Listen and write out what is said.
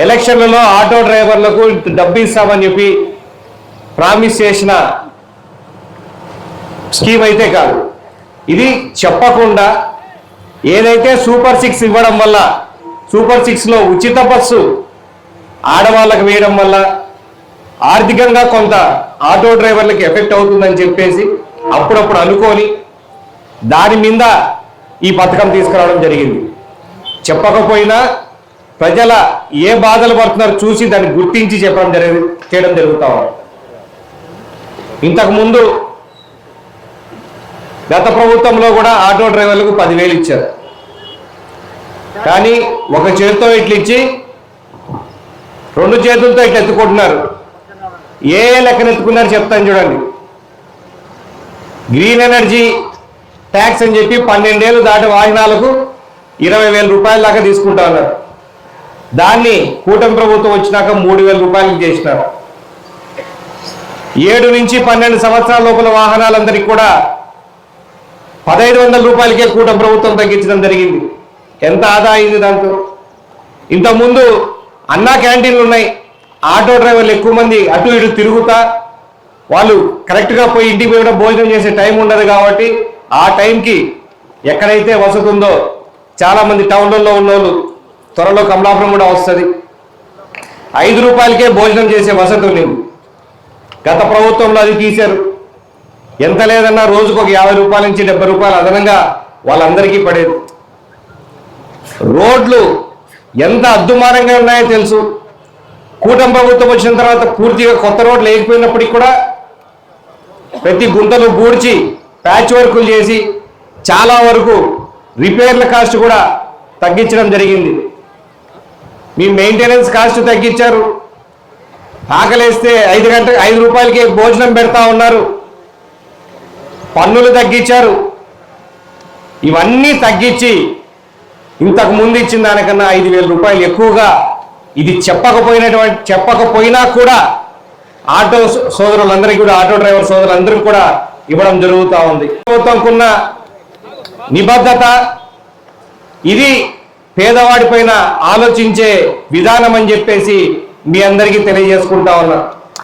ఎలక్షన్లలో ఆటో డ్రైవర్లకు డబ్బు ఇస్తామని చెప్పి ప్రామిస్ చేసిన స్కీమ్ అయితే కాదు. ఇది చెప్పకుండా ఏదైతే సూపర్ 6 ఇవ్వడం వల్ల, సూపర్ 6లో ఉచిత బస్సు ఆడవాళ్ళకు వేయడం వల్ల ఆర్థికంగా కొంత ఆటో డ్రైవర్లకి ఎఫెక్ట్ అవుతుందని చెప్పేసి అప్పుడప్పుడు అనుకొని దాని మీద ఈ పథకం తీసుకురావడం జరిగింది. చెప్పకపోయినా ప్రజల ఏ బాధలు పడుతున్నారో చూసి దాన్ని గుర్తించి చేయడం జరుగుతా ఉంది. ఇంతకుముందు గత ప్రభుత్వంలో కూడా ఆటో డ్రైవర్లకు 10,000 ఇచ్చారు. కానీ ఒక చేతితో ఇట్లా ఇచ్చి 2 చేతులతో ఇట్లా ఎత్తుకుంటున్నారు. ఏ లెక్కన ఎత్తుకున్నారు చెప్తాను చూడండి. గ్రీన్ ఎనర్జీ ట్యాక్స్ అని చెప్పి 12 ఏళ్ళు దాటి వాహనాలకు 20,000 రూపాయల దాకా తీసుకుంటా ఉన్నారు. దాన్ని కూటమి ప్రభుత్వం వచ్చినాక 3,000 రూపాయలకు చేసినారు. 7 నుంచి 12 సంవత్సరాల లోపల వాహనాలందరికీ కూడా 1,500 రూపాయలకే కూటమి ప్రభుత్వం తగ్గించడం జరిగింది. ఎంత ఆదా అయింది దాంతో? ఇంతకుముందు అన్నా క్యాంటీన్లు ఉన్నాయి. ఆటో డ్రైవర్లు ఎక్కువ మంది అటు ఇటు తిరుగుతా వాళ్ళు కరెక్ట్గా పోయి ఇంటికి పోయి భోజనం చేసే టైం ఉండదు కాబట్టి ఆ టైంకి ఎక్కడైతే వసతి ఉందో చాలామంది టౌన్లలో ఉన్నోళ్ళు, త్వరలో కమలాపురం కూడా వస్తుంది, 5 రూపాయలకే భోజనం చేసే వసతి ఉంది. గత ప్రభుత్వంలో అది తీశారు. ఎంత లేదన్నా రోజుకు ఒక 50 రూపాయల నుంచి 70 రూపాయలు అదనంగా వాళ్ళందరికీ పడేది. రోడ్లు ఎంత అద్దుమానంగా ఉన్నాయో తెలుసు. కూటమి ప్రభుత్వం వచ్చిన తర్వాత పూర్తిగా కొత్త రోడ్లు లేకపోయినప్పటికీ కూడా ప్రతి గుంతలు బూడ్చి ప్యాచ్ వర్కులు చేసి చాలా వరకు రిపేర్ల కాస్ట్ కూడా తగ్గించడం జరిగింది. మీ మెయింటెనెన్స్ కాస్ట్ తగ్గించారు. ఆకలేస్తే 5 రూపాయలకి భోజనం పెడతా ఉన్నారు. పన్నులు తగ్గించారు. ఇవన్నీ తగ్గించి ఇంతకు ముందు ఇచ్చిన దానికన్నా 5,000 రూపాయలు ఎక్కువగా ఇది చెప్పకపోయినా కూడా ఆటో సోదరులందరికీ కూడా, ఆటో డ్రైవర్ సోదరులందరికీ కూడా ఇవ్వడం జరుగుతూ ఉంది. ప్రభుత్వంకున్న నిబద్ధత ఇది పేదవాడి పైన ఆలోచించే విధానం అని చెప్పేసి మీ అందరికీ తెలియజేసుకుంటా ఉన్నా.